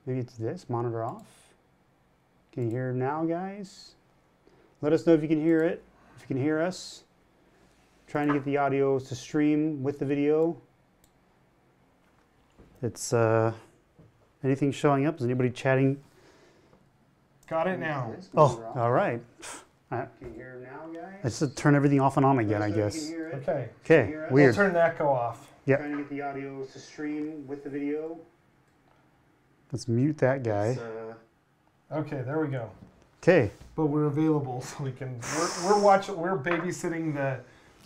Maybe it's this, monitor off. Can you hear now, guys? Let us know if you can hear it, if you can hear us. Trying to get the audio to stream with the video. It's, anything showing up? Is anybody chatting? Got it now. Oh, all right. Can you hear now, guys? I just turn everything off and on again, I guess. Okay. Okay, weird. We'll turn the echo off. Yep. Trying to get the audio to stream with the video. Let's mute that guy. Okay, there we go. Okay. But we're available, so we can. We're babysitting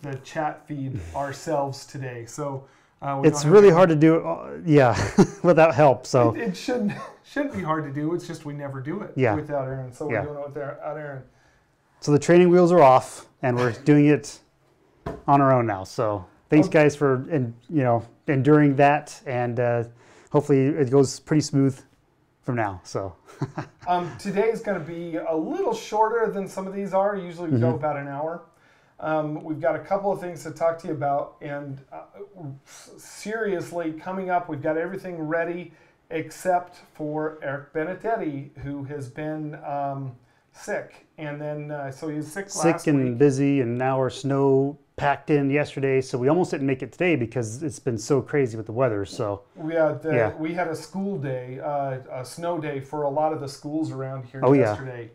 the chat feed ourselves today. So it's really hard to do. Yeah, without help. So it shouldn't be hard to do. It's just we never do it without Aaron. So we're doing it without Aaron. So the training wheels are off, and we're doing it on our own now. So thanks, guys, for enduring that, and hopefully it goes pretty smooth from now. So today is going to be a little shorter than some of these are. Usually we go about an hour. We've got a couple of things to talk to you about, and seriously, coming up, we've got everything ready except for Eric Benedetti, who has been sick, and then so he was sick last week. And busy, and now our snow packed in yesterday, so we almost didn't make it today because it's been so crazy with the weather. So we had a school day, a snow day for a lot of the schools around here yesterday.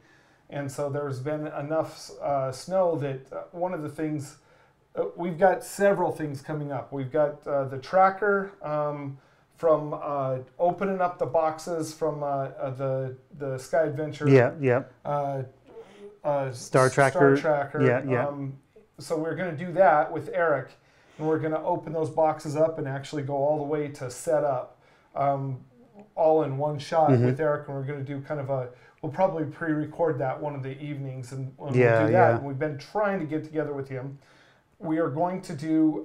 And so there's been enough snow that one of the things, we've got several things coming up. We've got the tracker from opening up the boxes from the Sky Adventure. Star Tracker. So we're going to do that with Eric, and we're going to open those boxes up and actually go all the way to set up, all in one shot with Eric. And we're going to do kind of we'll probably pre-record that one of the evenings, and we'll do that. And we've been trying to get together with him. We are going to do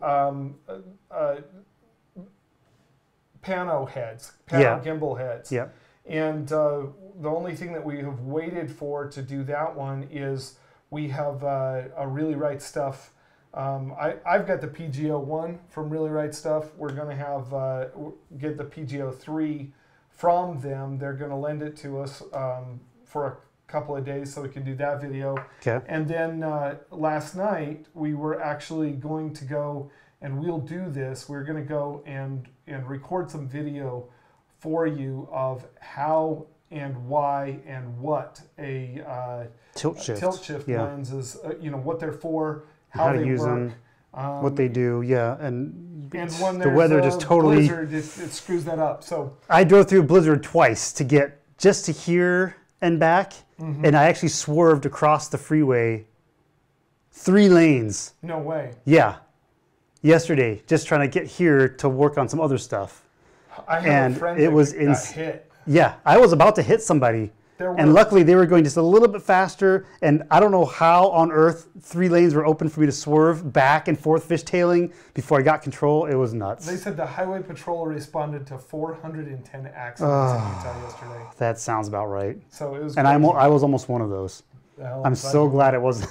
pano heads, gimbal heads. Yeah. And the only thing that we have waited for to do that one is we have a Really Right Stuff. I've got the PGO1 from Really Right Stuff. We're going to have get the PGO3 from them. They're going to lend it to us for a couple of days so we can do that video. Okay. And then last night we were actually going to go, and we'll do this. We're going to go and record some video for you of how and why and what a tilt shift lens is, what they're for, how they use work, them, what they do, and when the weather just totally blizzard, it screws that up. So I drove through a blizzard twice to get just to here and back, and I actually swerved across the freeway 3 lanes. No way. Yeah, yesterday, just trying to get here to work on some other stuff. I have a friend that got hit. Yeah, I was about to hit somebody. And luckily they were going just a little bit faster, and I don't know how on earth 3 lanes were open for me to swerve back and forth fishtailing before I got control. It was nuts. They said the highway patrol responded to 410 accidents in Utah yesterday. That sounds about right. So it was. And I was almost one of those. I'm so glad it wasn't.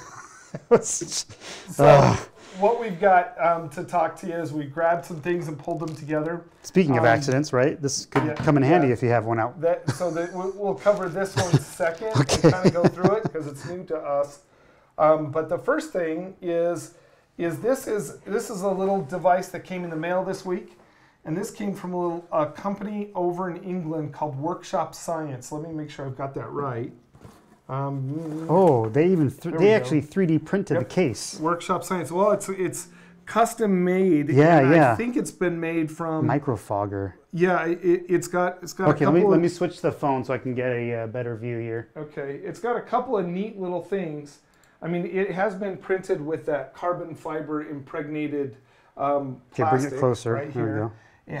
What we've got to talk to you is we grabbed some things and pulled them together. Speaking of accidents, right? This could come in handy if you have one out. We'll cover this one second and kind of go through it because it's new to us. But the first thing is this is a little device that came in the mail this week, and this came from a company over in England called Workshop Science. Let me make sure I've got that right. They actually 3D printed the case. Workshop Science. Well, it's custom made. Yeah. I think it's been made from microfogger. Yeah, it's got. Okay, let me switch the phone so I can get a better view here. Okay, it's got a couple of neat little things. I mean, it has been printed with that carbon fiber impregnated plastic. Bring it closer. Right there here. We go. It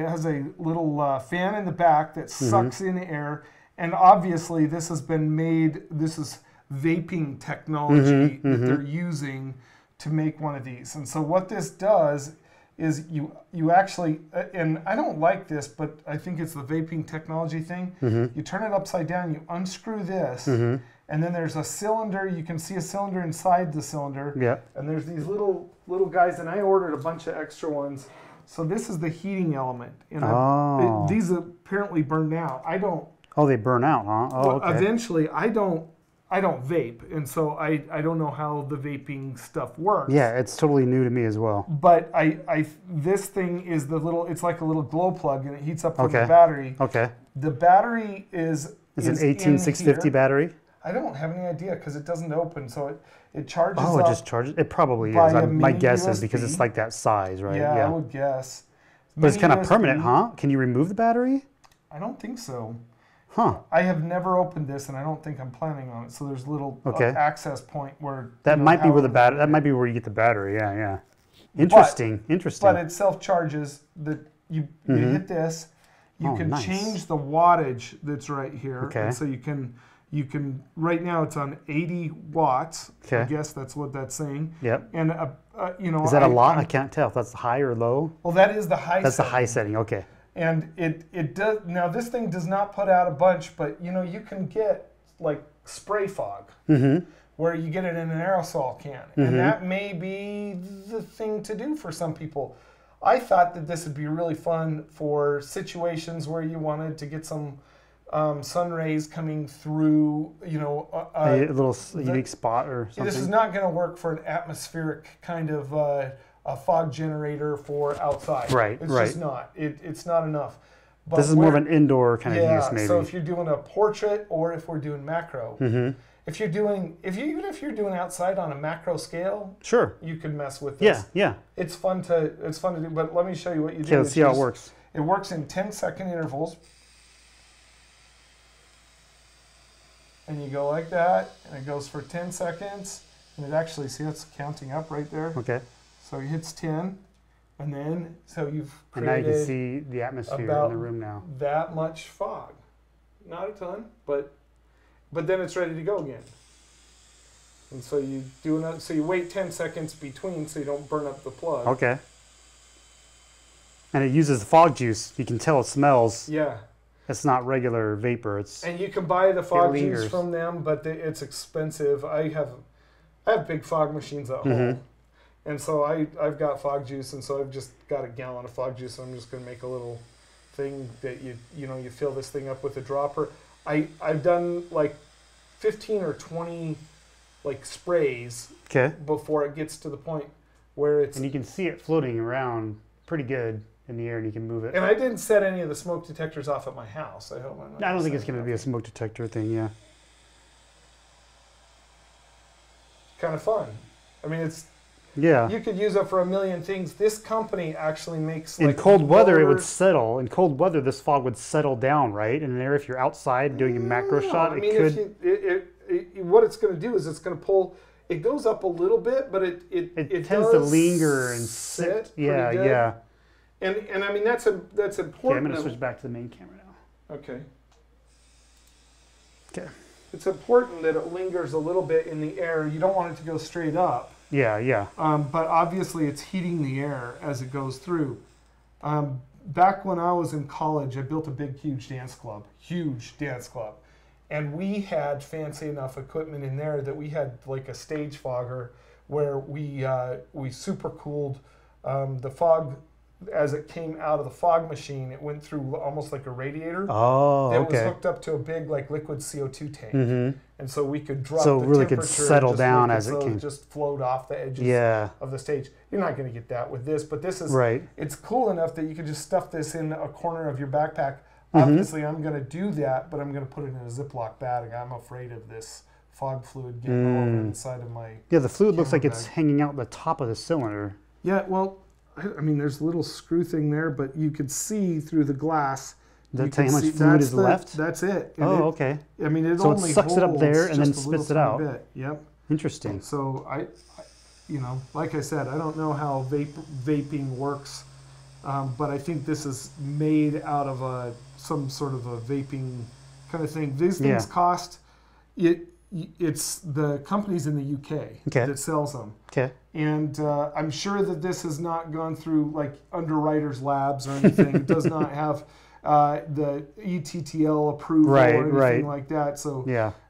has a little fan in the back that sucks in air. And obviously, this has been made. This is vaping technology that they're using to make one of these. And so, what this does is you actually, and I don't like this, but I think it's the vaping technology thing. You turn it upside down. You unscrew this, and then there's a cylinder. You can see a cylinder inside the cylinder. Yeah. And there's these little guys, and I ordered a bunch of extra ones. So this is the heating element. And these apparently burned out. I don't. Oh, they burn out, huh? Oh, well, okay. Eventually, I don't vape, and so I don't know how the vaping stuff works. Yeah, it's totally new to me as well. But this thing is it's like a little glow plug, and it heats up from the battery. Okay. The battery is an 18650 battery? I don't have any idea because it doesn't open, so it charges. Oh, it just charges. It probably is. My guess is because it's like that size, right? Yeah, I would guess. But it's kind of permanent, huh? Can you remove the battery? I don't think so. Huh. I have never opened this, and I don't think I'm planning on it. So there's a little access point where that might be where the battery. That might be where you get the battery. Yeah. Interesting. But it self charges. You hit this. You can change the wattage that's right here. Okay. And so you can. Right now it's on 80 watts. Okay. I guess that's what that's saying. Yep. And is that a lot? I can't tell if that's high or low. Well, that is the high. That's the high setting. Okay. And it does. Now this thing does not put out a bunch, but you can get like spray fog, where you get it in an aerosol can, and that may be the thing to do for some people. I thought that this would be really fun for situations where you wanted to get some sun rays coming through, a little unique spot or something. This is not going to work for an atmospheric kind of a fog generator for outside. Right, it's just not. It's not enough. But this is more of an indoor kind of use, maybe. So if you're doing a portrait or if we're doing macro, if you're doing outside on a macro scale, sure, you can mess with this. Yeah. It's fun to do. But let me show you what you do. Okay, let's see how it works. It works in 10-second intervals. And you go like that, and it goes for 10 seconds. And it actually, see, it's counting up right there. Okay. So it hits 10, and then, so you've created. And now you can see the atmosphere in the room now. That much fog. Not a ton, but. but then it's ready to go again. And so you do another, so you wait 10 seconds between so you don't burn up the plug. Okay. And it uses the fog juice. You can tell it smells. Yeah. It's not regular vapor. And you can buy the fog juice from them, but it's expensive. I have big fog machines at home. And so I've got fog juice, and so I've just got a gallon of fog juice, and I'm just going to make a little thing that you fill this thing up with a dropper. I've done like 15 or 20 like sprays before it gets to the point where it's... And you can see it floating around pretty good in the air, and you can move it. And I didn't set any of the smoke detectors off at my house. I hope I'm not. I don't think it's going to be a smoke detector thing, yeah. Kind of fun. I mean, it's... Yeah. You could use it for a million things. This company actually makes... In cold weather, it would settle. In cold weather, this fog would settle down, right? And there, if you're outside doing a macro shot, it could... what it's going to do is it's going to pull... It goes up a little bit, but it tends to linger and sit. Yeah, yeah. And I mean, that's important. Okay, I'm going to switch back to the main camera now. Okay. Okay. It's important that it lingers a little bit in the air. You don't want it to go straight up. Yeah, yeah. But obviously, it's heating the air as it goes through. Back when I was in college, I built a big, huge dance club. And we had fancy enough equipment in there that we had like a stage fogger where we super cooled the fog. As it came out of the fog machine, it went through almost like a radiator. Oh, that was hooked up to a big like liquid CO2 tank, and so we could drop. So the really temperature could settle down as it came. Just float off the edges of the stage. You're not going to get that with this, but this is It's cool enough that you could just stuff this in a corner of your backpack. Obviously, I'm going to do that, but I'm going to put it in a Ziploc bag. I'm afraid of this fog fluid getting all over inside of my. Yeah, the fluid looks like it's hanging out the top of the cylinder. Yeah, well. I mean, there's a little screw thing there, but you could see through the glass. Does that tell you how much fluid is left? That's it. And okay. I mean, it so only it sucks it up there and then just spits it out. Bit. Yep. Interesting. So like I said, I don't know how vaping works, but I think this is made out of some sort of a vaping kind of thing. These things cost it's the companies in the UK that sells them. Okay. And I'm sure that this has not gone through like underwriters labs or anything. It does not have the ETTL approval or anything like that. So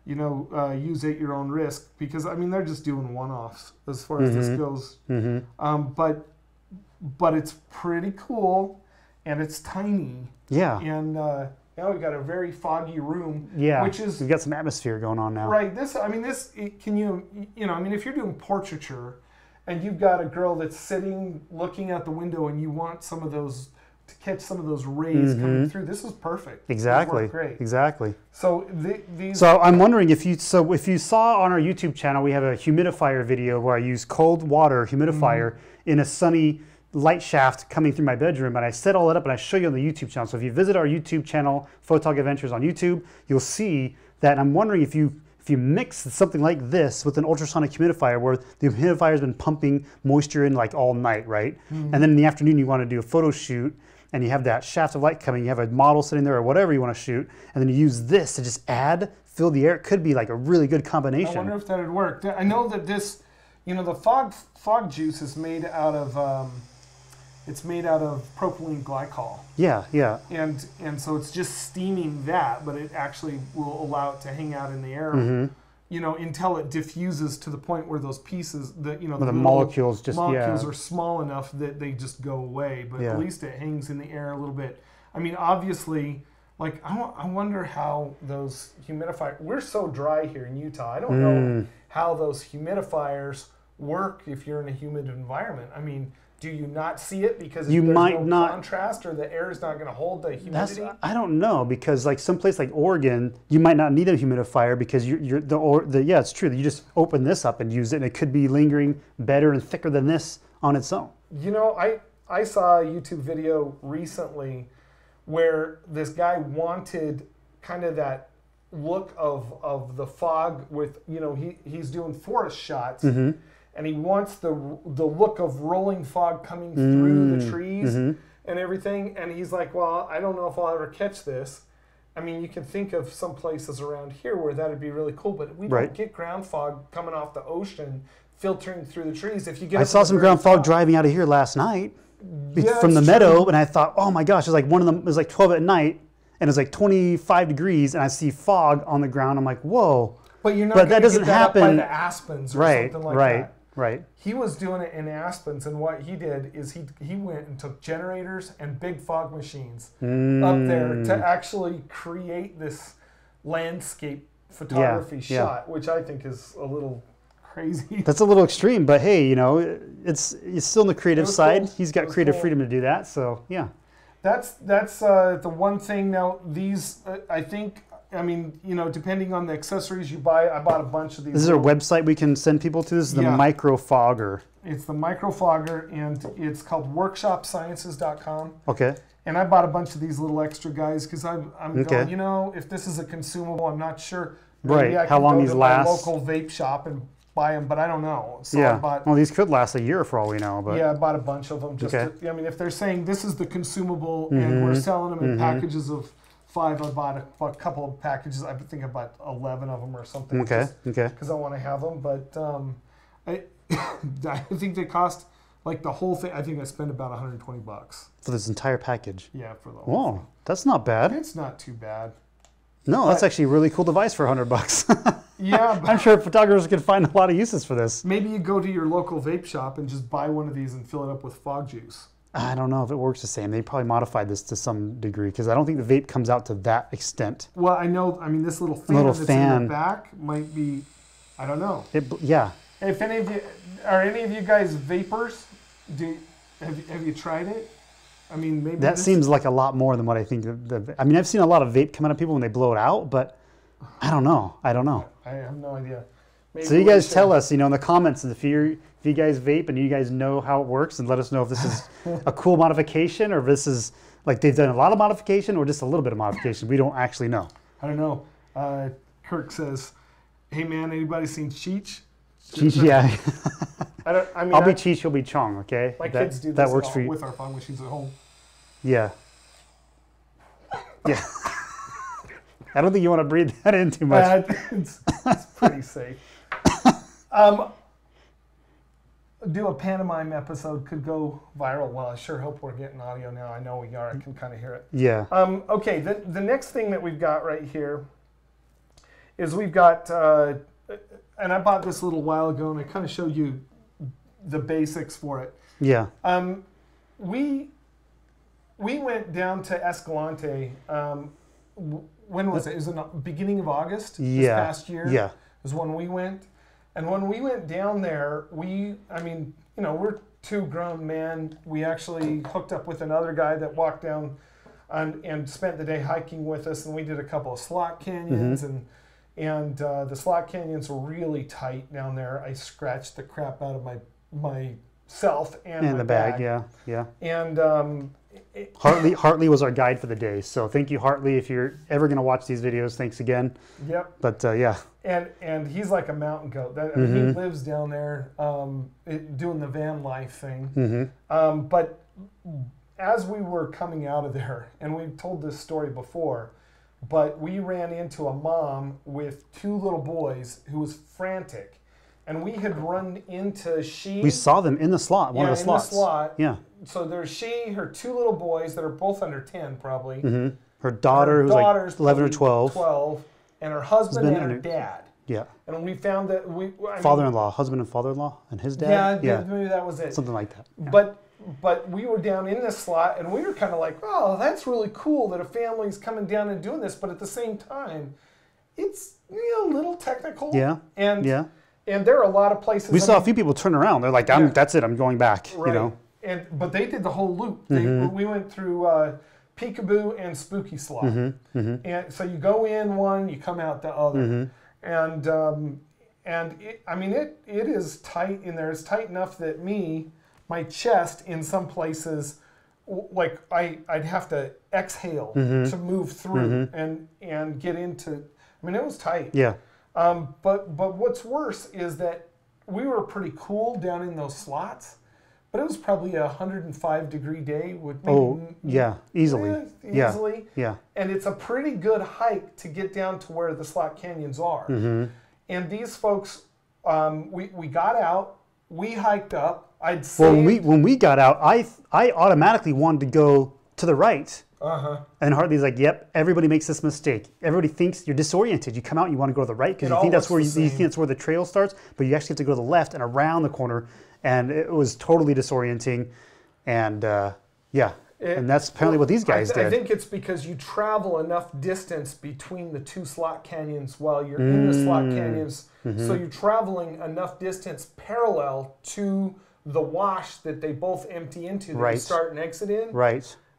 use at your own risk, because I mean they're just doing one-offs as far as this goes. But it's pretty cool, and it's tiny. Yeah. And now we've got a very foggy room. Yeah. Which is we've got some atmosphere going on now. Right. If you're doing portraiture, and you've got a girl that's sitting looking out the window, and you want some of those to catch some of those rays coming through, this is perfect. Exactly. Great. Exactly. So So I'm wondering if you saw on our YouTube channel, we have a humidifier video where I use cold water humidifier in a sunny light shaft coming through my bedroom, and I set all that up and I show you on the YouTube channel. So if you visit our YouTube channel, Photog Adventures on YouTube, you'll see that. And I'm wondering if you mix something like this with an ultrasonic humidifier, where the humidifier has been pumping moisture in like all night, right? And then in the afternoon you want to do a photo shoot, and you have that shaft of light coming, you have a model sitting there or whatever you want to shoot, and then you use this to just fill the air. It could be like a really good combination. I wonder if that would work. I know that this, the fog juice is made out of it's made out of propylene glycol. Yeah, yeah. And so it's just steaming that, but it actually will allow it to hang out in the air, until it diffuses to the point where those pieces, the molecules are small enough that they just go away. But at least it hangs in the air a little bit. I mean, obviously, like I wonder how those humidifiers. We're so dry here in Utah. I don't know how those humidifiers work if you're in a humid environment. I mean, do you not see it because there's no contrast, or the air is not going to hold the humidity? I don't know, because like someplace like Oregon, you might not need a humidifier because it's true that you just open this up and use it, and it could be lingering better and thicker than this on its own. I saw a YouTube video recently where this guy wanted kind of that look of the fog with, he's doing forest shots. And he wants the look of rolling fog coming through the trees and everything. And he's like, well, I don't know if I'll ever catch this. I mean, you can think of some places around here where that'd be really cool, but we don't get ground fog coming off the ocean, filtering through the trees. If you get, I saw some ground fog driving out of here last night from the meadow, and I thought, oh my gosh, it was like one of them. It was like 12 at night, and it was like 25 degrees, and I see fog on the ground. I'm like, whoa. But you're not. But that doesn't happen up by the Aspens or something like that. Right. He was doing it in Aspens, and what he did is he went and took generators and big fog machines up there to actually create this landscape photography shot, which I think is a little crazy. That's a little extreme, but hey, you know, it's still on the creative side. Cool. He's got creative freedom to do that, so yeah. That's the one thing. Now these, I think. I mean, you know, depending on the accessories you buy, I bought a bunch of these. This is a website we can send people to. This is the Micro Fogger. It's the Micro Fogger, and it's called workshopsciences.com. Okay. And I bought a bunch of these little extra guys because I'm going, you know, if this is a consumable, I'm not sure. Maybe I can how long go these to last? My local vape shop and buy them, but I don't know. So yeah. I bought, well, these could last a year for all we know. But yeah, I bought a bunch of them. Just to, I mean, if they're saying this is the consumable and we're selling them in packages of 5, I bought a couple of packages. I think I bought 11 of them or something. Okay. Because I want to have them, but I think they cost like the whole thing. I think I spent about $120 for this entire package. Yeah, for the whole thing. That's not bad. It's not too bad. No, that's actually a really cool device for $100. Yeah, I'm sure photographers could find a lot of uses for this. Maybe you go to your local vape shop and just buy one of these and fill it up with fog juice. I don't know if it works the same. They probably modified this to some degree because I don't think the vape comes out to that extent. Well, I know. I mean, this little fan that's in the back might be. I don't know. Yeah. If any of you are any of you guys vapors, have you tried it? I mean, maybe that seems like a lot more than what I think. I mean, I've seen a lot of vape come out of people when they blow it out, but I don't know. I have no idea. Maybe so you guys tell us, you know, in the comments if you guys vape and you guys know how it works, and let us know if this is a cool modification or if this is like they've done a lot of modification or just a little bit of modification. We don't actually know. I don't know. Kirk says, "Hey man, anybody seen Cheech?" Cheech, yeah. I'll be Cheech, you'll be Chong. Okay. My kids do this that works for you with our fog machines at home. Yeah. Yeah. I don't think you want to breathe that in too much. It's pretty safe. Do a pantomime episode could go viral. Well, I sure hope we're getting audio now. I know we are. I can kind of hear it. Yeah. Okay. The next thing that we've got right here is we've got, and I bought this a little while ago, and I kind of showed you the basics for it. Yeah. We went down to Escalante. When was it? It was in the beginning of August this past year. Yeah. Was when we went. And when we went down there, I mean, you know, we're 2 grown men. We actually hooked up with another guy that walked down and spent the day hiking with us, and we did a couple of slot canyons, and the slot canyons were really tight down there. I scratched the crap out of myself and my the bag. Yeah. And Hartley was our guide for the day, so thank you, Hartley. If you're ever going to watch these videos, thanks again. Yep. But yeah. And he's like a mountain goat. I mean, he lives down there doing the van life thing. But as we were coming out of there, and we've told this story before, but we ran into a mom with 2 little boys who was frantic. And we had run into We saw them in the slot, one of the slots. In the slot. Yeah. So there's her 2 little boys that are both under 10 probably. Her daughter, who's like 11 or 12. And her husband and her dad. Yeah. And we found that father-in-law, husband and father-in-law, and his dad. Yeah, maybe that was it. Something like that. Yeah. But we were down in this slot, and we were kind of like, oh, that's really cool that a family's coming down and doing this. But at the same time, it's a little technical. Yeah. And there are a lot of places. We saw a few people turn around. They're like, that's it. I'm going back. Right. You know. But they did the whole loop. We went through Peekaboo and Spooky Slot. And so you go in one, you come out the other. And it is tight in there. It's tight enough that my chest in some places, like I'd have to exhale to move through and get into. I mean, it was tight. Yeah. But what's worse is that we were pretty cool down in those slots, but it was probably a 105-degree day with maybe easily. Yeah. And it's a pretty good hike to get down to where the slot canyons are. And these folks, we got out, we hiked up. When we got out, I automatically wanted to go to the right. And Hartley's like, yep, everybody makes this mistake. Everybody thinks you're disoriented. You come out and you want to go to the right because you think that's where the trail starts, but you actually have to go to the left and around the corner. And it was totally disorienting. And and that's apparently what these guys did. I think it's because you travel enough distance between the two slot canyons while you're in the slot canyons. So you're traveling enough distance parallel to the wash that they both empty into that you start and exit in.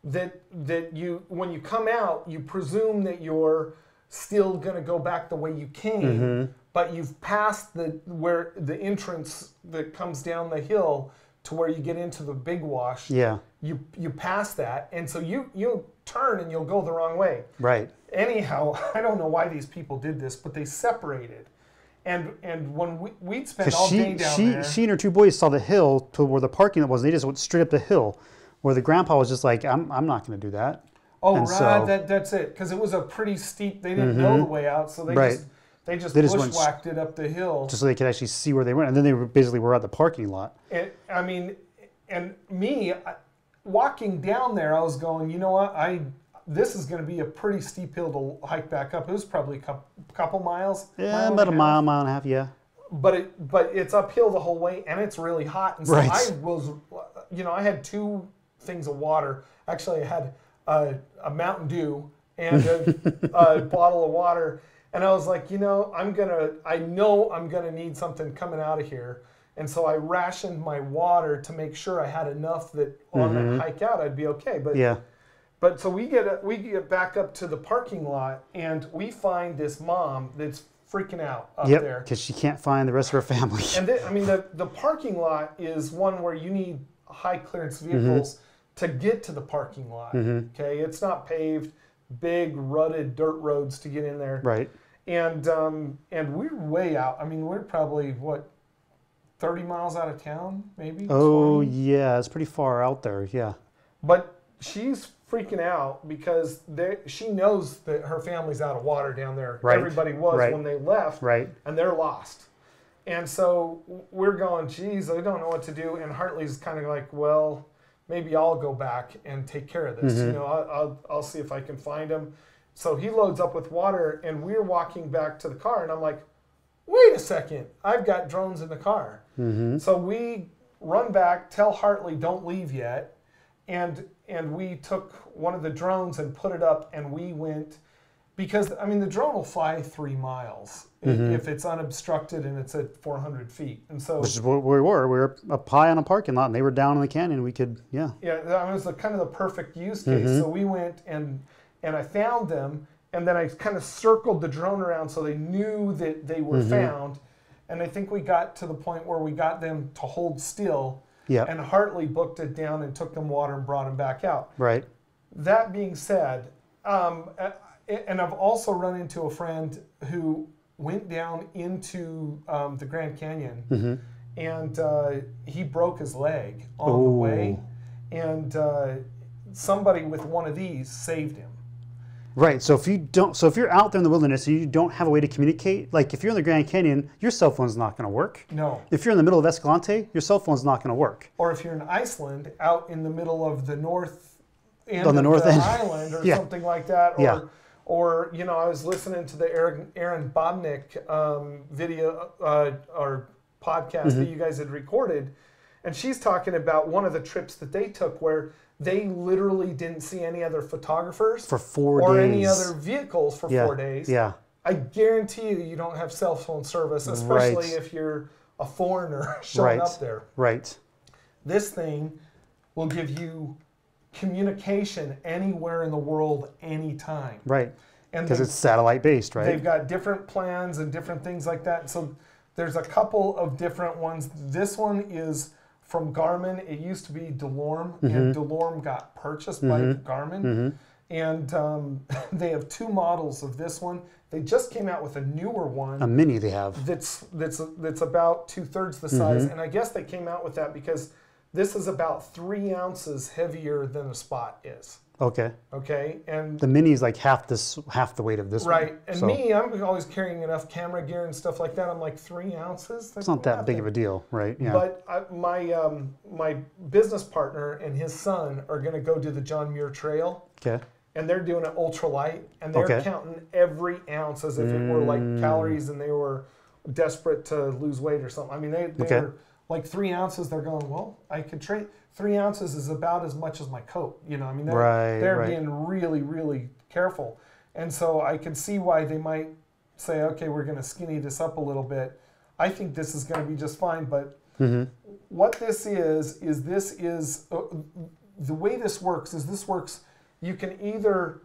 That you, when you come out, you presume that you're still going to go back the way you came, but you've passed where the entrance that comes down the hill to where you get into the big wash. You pass that, and so you turn and you'll go the wrong way. Anyhow, I don't know why these people did this, but they separated. And when we'd spent all day down there. She and her two boys saw the hill to where the parking lot was, and they just went straight up the hill. Where the grandpa was just like, I'm not going to do that. Oh, and that's it. Because it was a pretty steep, they didn't know the way out, so they just bushwhacked it up the hill. Just so they could actually see where they went. And then they basically were at the parking lot. And me, walking down there, I was going, you know what, this is going to be a pretty steep hill to hike back up. It was probably a couple miles. Yeah, about a mile and a half, yeah. But it's uphill the whole way, and it's really hot. And so I was, I had 2 things of water. Actually, I had a Mountain Dew and a bottle of water. And I was like, I know I'm gonna need something coming out of here. And so I rationed my water to make sure I had enough that on that hike out I'd be okay. But so we get back up to the parking lot, and we find this mom that's freaking out up there because she can't find the rest of her family. And the parking lot is one where you need high clearance vehicles to get to the parking lot. Okay, it's not paved, big rutted dirt roads to get in there. And we're way out. I mean, we're probably 30 miles out of town, maybe. 20? Yeah, it's pretty far out there. Yeah. But she's freaking out because she knows that her family's out of water down there. Everybody was when they left, and they're lost. And so we're going, geez, I don't know what to do. And Hartley's kind of like, well, maybe I'll go back and take care of this. I'll see if I can find him. So he loads up with water, and we're walking back to the car, and I'm like, wait a second, I've got drones in the car. So we run back, tell Hartley, don't leave yet. And we took one of the drones and put it up, and we went, because, the drone will fly 3 miles if it's unobstructed and it's at 400 feet. And so, which is where we were. We were up high on a parking lot, and they were down in the canyon. We could, Yeah, that was kind of the perfect use case. So we went, and I found them, and then I kind of circled the drone around so they knew that they were found. And I think we got to the point where we got them to hold still. And Hartley booked it down and took them water and brought them back out. That being said, and I've also run into a friend who went down into the Grand Canyon, and he broke his leg on the way, and somebody with one of these saved him. So if you're out there in the wilderness and you don't have a way to communicate, like if you're in the Grand Canyon, your cell phone's not going to work. No. If you're in the middle of Escalante, your cell phone's not going to work. Or if you're in Iceland, out in the middle of the north end of the island or something like that. Or I was listening to the Aaron Bobnick video or podcast that you guys had recorded, and she's talking about one of the trips that they took where they literally didn't see any other photographers for 4 days or any other vehicles for 4 days. I guarantee you don't have cell phone service, especially if you're a foreigner showing up there. This thing will give you communication anywhere in the world, anytime. Because it's satellite based, They've got different plans and different things like that. So there's a couple of different ones. This one is from Garmin. It used to be DeLorme, and DeLorme got purchased by Garmin. And they have 2 models of this one. They just came out with a newer one. A mini they have. That's about 2/3 the size. And I guess they came out with that because This is about 3 ounces heavier than a spot is. Okay. Okay, and the mini is like half the weight of this one. Right, and me, I'm always carrying enough camera gear and stuff like that. I'm like 3 ounces. It's not that big of a deal, right? Yeah. But my business partner and his son are going to go do the John Muir Trail. Okay. And they're doing it ultralight, and they're counting every ounce as if it were like calories, and they were desperate to lose weight or something. I mean, they were like 3 ounces. They're going, well, I could trade 3 ounces is about as much as my coat. You know, I mean, they're being really, really careful. And so I can see why they might say, okay, we're going to skinny this up a little bit. I think this is going to be just fine. But what this is the way this works is you can either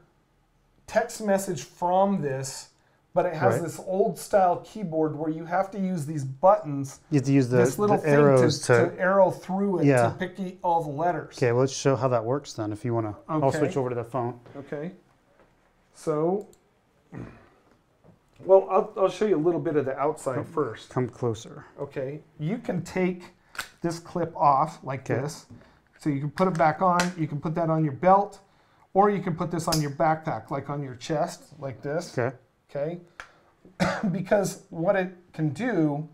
text message from this, but it has this old style keyboard where you have to use these buttons. You have to use this little the arrows to arrow through it to pick all the letters. Okay, well, let's show how that works then. If you want to, I'll switch over to the phone. Okay. So, well, I'll show you a little bit of the outside first. Come closer. Okay. You can take this clip off like this. So you can put it back on. You can put that on your belt, or you can put this on your backpack, like on your chest, like this. Okay. Okay, because what it can do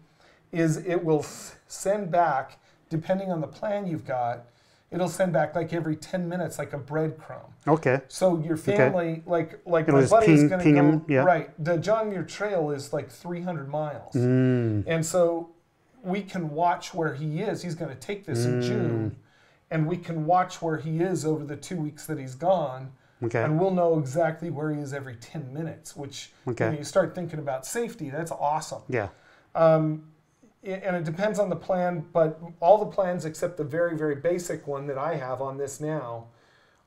is it will send back, depending on the plan you've got, it'll send back like every 10 minutes, like a breadcrumb. Okay. So your family, like my just buddy is going to go, him, right, the John Muir Trail is like 300 miles. And so we can watch where he is. He's going to take this in June, and we can watch where he is over the 2 weeks that he's gone. Okay. And we'll know exactly where he is every 10 minutes, which when you start thinking about safety, that's awesome. Yeah. And it depends on the plan, but all the plans except the very, very basic one that I have on this now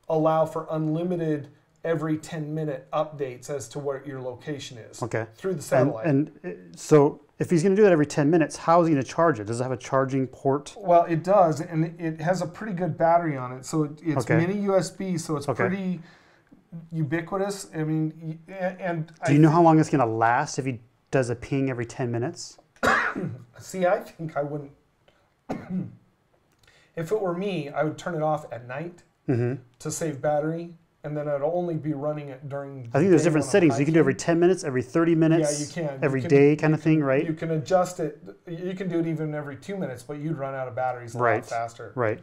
allow for unlimited every 10-minute updates as to where your location is through the satellite. And so if he's going to do that every 10 minutes, how is he going to charge it? Does it have a charging port? Well, it does, and it has a pretty good battery on it. So it's mini USB, so it's pretty ubiquitous. I mean, and do you know how long it's going to last if he does a ping every 10 minutes? See, I think I wouldn't. If it were me, I would turn it off at night to save battery, and then I'd only be running it during the I think there's different settings. You can do every 10 minutes, every 30 minutes, yeah, you can. every day kind of thing, right? You can adjust it. You can do it even every 2 minutes, but you'd run out of batteries a lot faster. Right.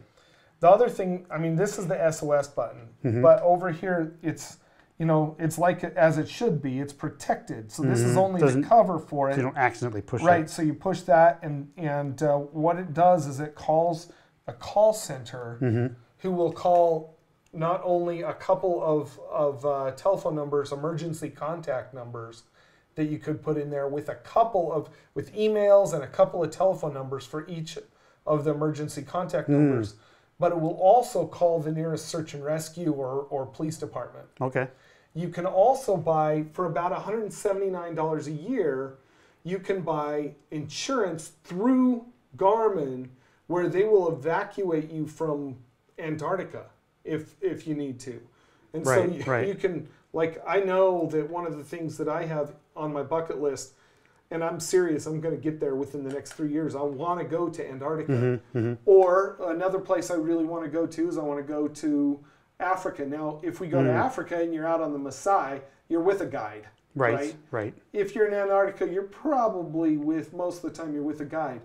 The other thing, I mean, this is the SOS button, but over here, it's, you know, it's like as it should be. It's protected, so this is only the cover for it. So you don't accidentally push it. Right, so you push that, and what it does is it calls a call center who will call not only a couple of telephone numbers, emergency contact numbers that you could put in there with with emails and a couple of telephone numbers for each of the emergency contact numbers, but it will also call the nearest search and rescue or police department. Okay. You can also buy, for about $179 a year, you can buy insurance through Garmin where they will evacuate you from Antarctica if you need to. And so you can, like, I know that one of the things that I have on my bucket list, and I'm serious, I'm going to get there within the next 3 years. I want to go to Antarctica. Or another place I really want to go to is I want to go to Africa. Now, if we go to Africa and you're out on the Maasai, you're with a guide. Right. If you're in Antarctica, you're probably most of the time you're with a guide.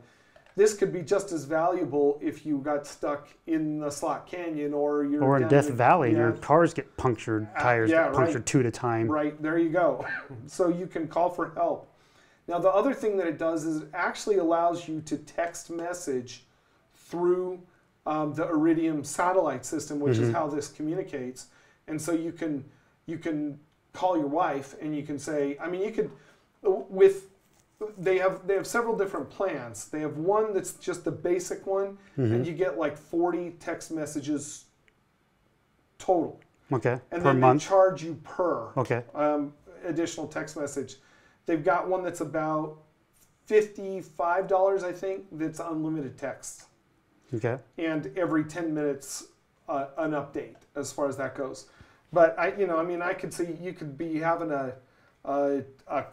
This could be just as valuable if you got stuck in the Slot Canyon or in Death Valley. Your cars get punctured, tires get punctured 2 at a time. Right, there you go. So you can call for help. Now, the other thing that it does is it actually allows you to text message through the Iridium satellite system, which is how this communicates. And so you can call your wife and you can say, I mean, you could, they have several different plans. They have one that's just the basic one, and you get like 40 text messages total. Okay. And per then month. they charge you per additional text message. They've got one that's about $55, I think, that's unlimited text. Okay. And every 10 minutes, an update as far as that goes. But I could see you could be having a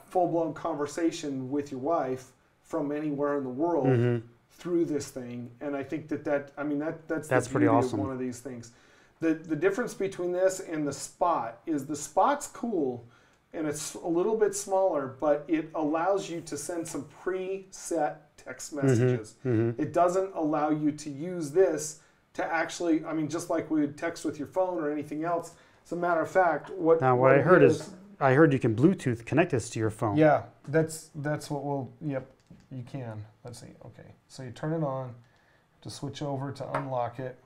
full-blown conversation with your wife from anywhere in the world through this thing, and I think that's the pretty beauty awesome. of one of these things. The difference between this and the Spot is the Spot's cool, and it's a little bit smaller, but it allows you to send some preset text messages. It doesn't allow you to use this to actually, I mean, just like we would text with your phone or anything else. As a matter of fact, what I heard is I heard you can Bluetooth connect this to your phone. Yeah, that's what we'll, yep, you can. Let's see, okay. So you turn it on, to switch over to unlock it.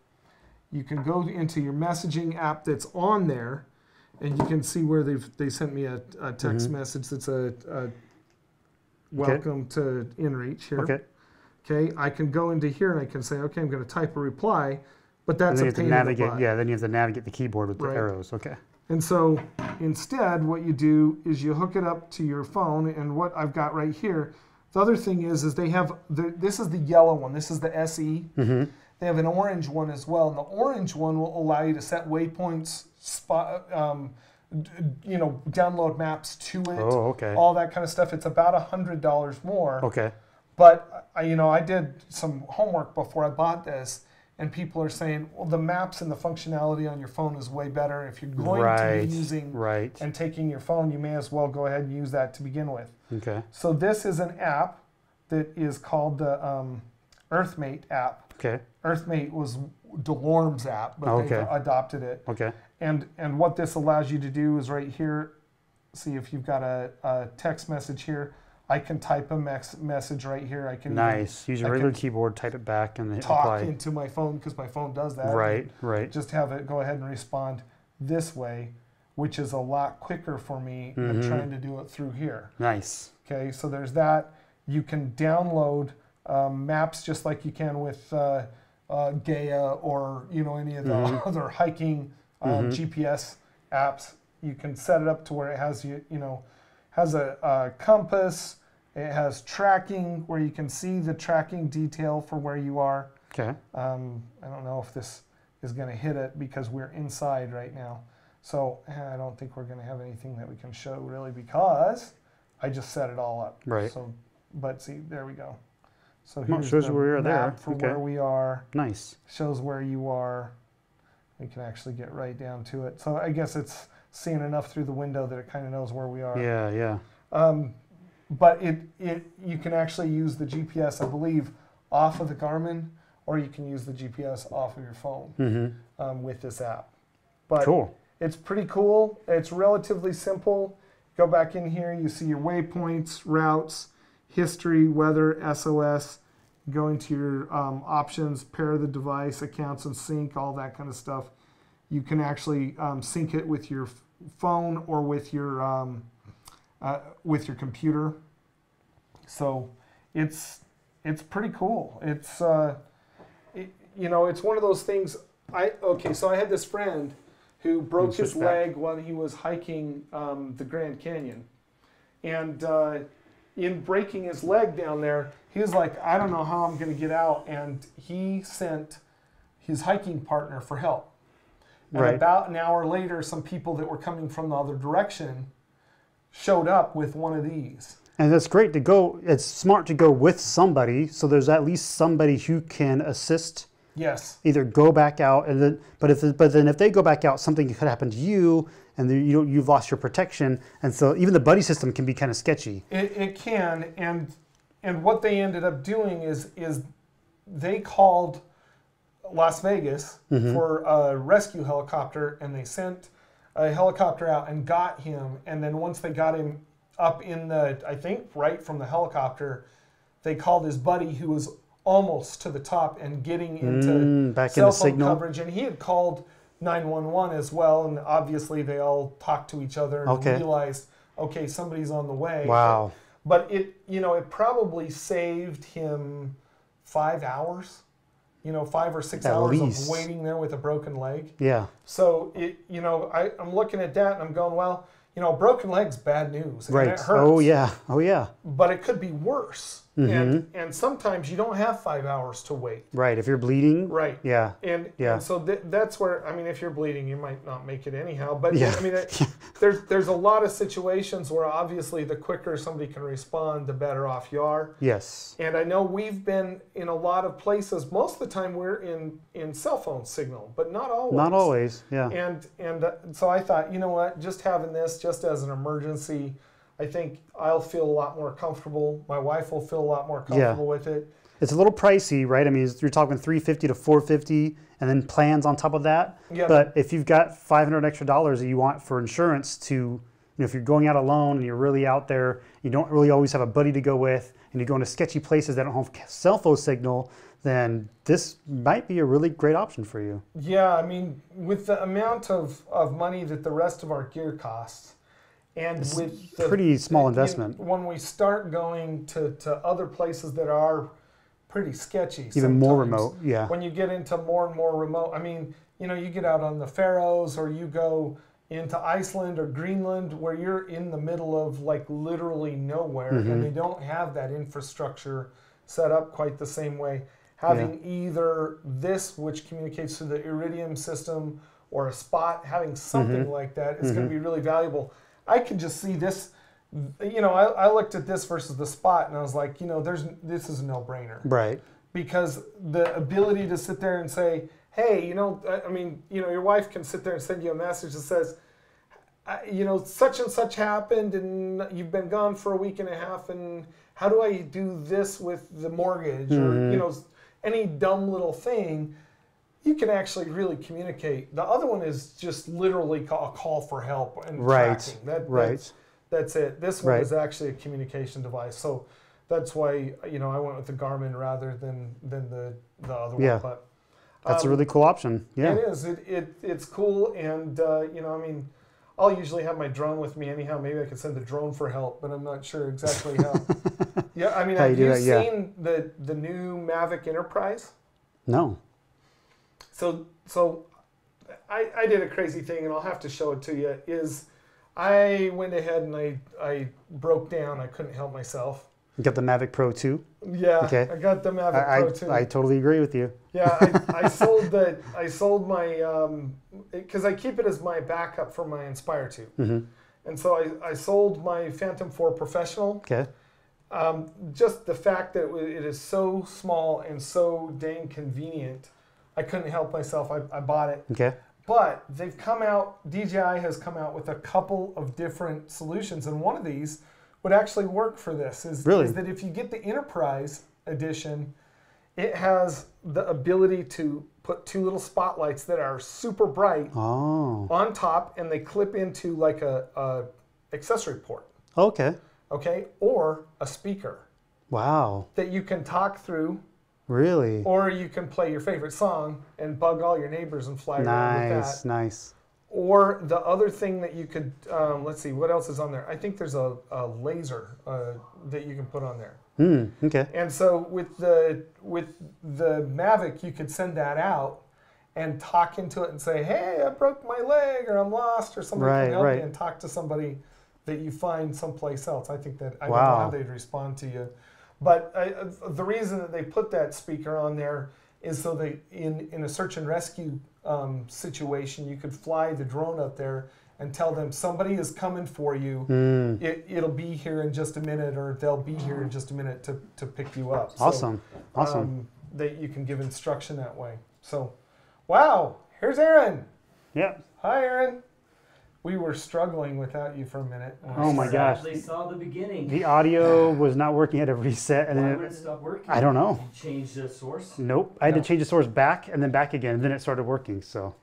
You can go into your messaging app that's on there, and you can see where they sent me a text message that's a welcome to InReach here. Okay. Okay, I can go into here and I can say, okay, I'm going to type a reply, but that's a pain in the butt. Yeah, then you have to navigate the keyboard with the arrows. Okay. And so instead, what you do is you hook it up to your phone, and what I've got right here, the other thing is they have, this is the yellow one, this is the SE. They have an orange one as well, and the orange one will allow you to set waypoints, download maps to it, all that kind of stuff. It's about $100 more. Okay. But I did some homework before I bought this, and people are saying, well, the maps and the functionality on your phone is way better. If you're going to be using and taking your phone, you may as well go ahead and use that to begin with. Okay. So this is an app that is called the EarthMate app. Okay. EarthMate was DeLorme's app, but they've adopted it. Okay. And what this allows you to do is right here, see if you've got a text message here, I can type a message right here. I can use your regular keyboard, type it back, and talk apply. into my phone because my phone does that. Right. Just have it go ahead and respond this way, which is a lot quicker for me than trying to do it through here. Nice. Okay, so there's that. You can download maps just like you can with Gaia or any of the other hiking GPS apps. You can set it up to where it has has a compass. It has tracking where you can see the tracking detail for where you are. Okay. I don't know if this is going to hit it because we're inside right now. So I don't think we're going to have anything that we can show really because I just set it all up. Right. So, but see, there we go. So here's shows the where you're map there. for where we are. Nice. Shows where you are. We can actually get right down to it. So I guess it's seeing enough through the window that it kind of knows where we are. Yeah. But you can actually use the GPS, I believe, off of the Garmin, or you can use the GPS off of your phone with this app. But cool. It's pretty cool. It's relatively simple. Go back in here, you see your waypoints, routes, history, weather, SOS. Go into your options, pair the device, accounts and sync, all that kind of stuff. You can actually sync it with your phone or with your computer. So it's pretty cool. It's it's one of those things. So I had this friend who broke his leg while he was hiking the Grand Canyon, and in breaking his leg down there, he was like, I don't know how I'm going to get out, and he sent his hiking partner for help. And about an hour later, some people that were coming from the other direction showed up with one of these. And it's great to go. It's smart to go with somebody, so there's at least somebody who can assist. Yes. Either go back out, and then, but then if they go back out, something could happen to you, and then you've lost your protection, and so even the buddy system can be kind of sketchy. It can, and what they ended up doing is they called Las Vegas for a rescue helicopter, and they sent a helicopter out and got him, and then once they got him up in the, I think right from the helicopter, they called his buddy who was almost to the top and getting into cell phone coverage, and he had called 911 as well, and obviously they all talked to each other and realized, okay, somebody's on the way. Wow. But it probably saved him 5 hours, 5 or 6 hours of waiting there with a broken leg. Yeah. So I'm looking at that and I'm going, well, broken leg's bad news. Right. And it hurts. Oh yeah. But it could be worse. And sometimes you don't have 5 hours to wait. Right. If you're bleeding. Right. Yeah. And so that's where, I mean, if you're bleeding, you might not make it anyhow. But I mean, there's a lot of situations where obviously the quicker somebody can respond, the better off you are. Yes. And I know we've been in a lot of places. Most of the time we're in cell phone signal, but not always. Not always. Yeah. And so I thought, you know what, just having this just as an emergency, I think I'll feel a lot more comfortable. My wife will feel a lot more comfortable with it. It's a little pricey, right? I mean, you're talking $350 to $450, and then plans on top of that. Yeah. But if you've got $500 extra that you want for insurance to, you know, if you're going out alone and you're really out there, you don't really always have a buddy to go with, and you're going to sketchy places that don't have cell phone signal, then this might be a really great option for you. Yeah, I mean, with the amount of money that the rest of our gear costs, and it's with the pretty small investment. When we start going to other places that are pretty sketchy, even more remote, yeah. When you get into more and more remote, I mean, you know, you get out on the Faroes or you go into Iceland or Greenland where you're in the middle of like literally nowhere, and they don't have that infrastructure set up quite the same way. Having either this, which communicates through the Iridium system, or a spot, having something like that is going to be really valuable. I could just see this, you know, I looked at this versus the spot and I was like, you know, this is a no-brainer. Right. Because the ability to sit there and say, hey, you know, I mean, you know, your wife can sit there and send you a message that says, you know, such and such happened and you've been gone for a week and a half, and how do I do this with the mortgage? Or, you know, any dumb little thing. You can actually really communicate. The other one is just literally a call for help and tracking. That's it. This one is actually a communication device. So that's why, you know, I went with the Garmin rather than the other one. But that's a really cool option. Yeah, it is. It's cool, and you know, I mean, I'll usually have my drone with me anyhow. Maybe I could send the drone for help, but I'm not sure exactly how. Yeah, I mean, have you seen the new Mavic Enterprise? No. So I did a crazy thing, and I'll have to show it to you, is I went ahead and I broke down. I couldn't help myself. You got the Mavic Pro 2? Yeah, okay. I got the Mavic Pro 2. I totally agree with you. Yeah, I sold my, because I keep it as my backup for my Inspire 2. And so I sold my Phantom 4 Professional. Okay. Just the fact that it is so small and so dang convenient, I couldn't help myself. I bought it. Okay. But they've come out, DJI has come out with a couple of different solutions, and one of these would actually work for this. Is that if you get the Enterprise edition, it has the ability to put two little spotlights that are super bright on top, and they clip into like a accessory port. Okay. Okay, or a speaker. Wow. That you can talk through. Really? Or you can play your favorite song and bug all your neighbors and fly around with that. Nice. Or the other thing that you could, let's see, what else is on there? I think there's a laser that you can put on there. Okay. And so with the Mavic, you could send that out and talk into it and say, hey, I broke my leg, or I'm lost, or somebody can help me, and talk to somebody that you find someplace else. I think that, I don't know how they'd respond to you. But the reason that they put that speaker on there is so that in a search and rescue situation, you could fly the drone up there and tell them somebody is coming for you. It'll be here in just a minute, or they'll be here in just a minute to pick you up. Awesome. So, awesome. That you can give instruction that way. So, wow, here's Aaron. Yeah. Hi, Aaron. We were struggling without you for a minute. Oh my gosh! They saw the beginning. The audio was not working. I had to reset, and Why then would it stop working? I don't know. Did you change the source? Nope. I had to change the source back and then back again, and then it started working. So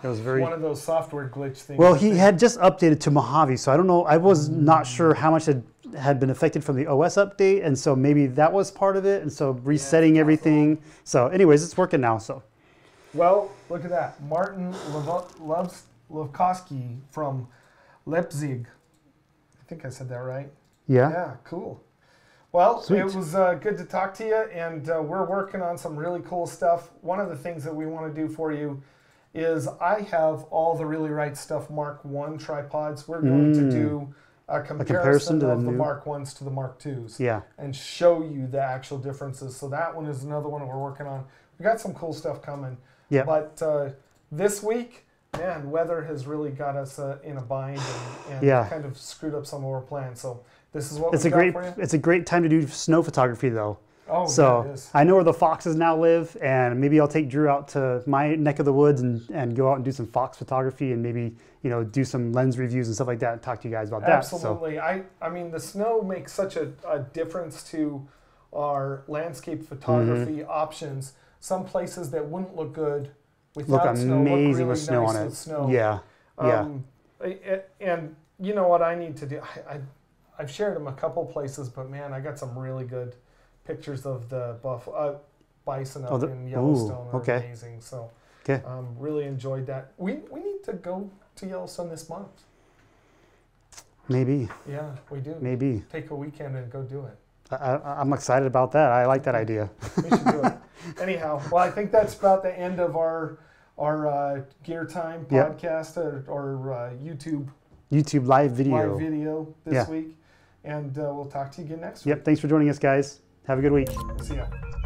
it was very one of those software glitch things. Well, he had just updated to Mojave, so I don't know. I was not sure how much had been affected from the OS update, and so maybe that was part of it. And so resetting everything. So, anyways, it's working now. So. Well, look at that, Martin Levkowski from Leipzig. I think I said that right. Yeah. Yeah, cool. Well, Sweet. It was good to talk to you, and we're working on some really cool stuff. One of the things that we want to do for you is I have all the Really Right Stuff Mark I tripods. We're going to do a comparison to the of the new Mark 1s to the Mark 2s. Yeah. And show you the actual differences. So that one is another one that we're working on. We got some cool stuff coming. Yeah. But this week, man, weather has really got us in a bind and kind of screwed up some of our plans. So this is what it's a great time to do snow photography, though. Oh, so yeah, it is. I know where the foxes now live, and maybe I'll take Drew out to my neck of the woods and go out and do some fox photography, and maybe do some lens reviews and stuff like that, and talk to you guys about that. Absolutely. I mean, the snow makes such a difference to our landscape photography options. Some places that wouldn't look good without snow look really with snow nice on it. with snow. Yeah. And you know what I need to do? I've shared them a couple places, but man, I got some really good pictures of the bison up in Yellowstone. Are amazing. So really enjoyed that. We need to go to Yellowstone this month. Maybe. Yeah, we do. Maybe. Take a weekend and go do it. I'm excited about that. I like that idea. We should do it. Anyhow, well, I think that's about the end of our Gear Time podcast or YouTube live video this week. And we'll talk to you again next week. Yep. Thanks for joining us, guys. Have a good week. See ya.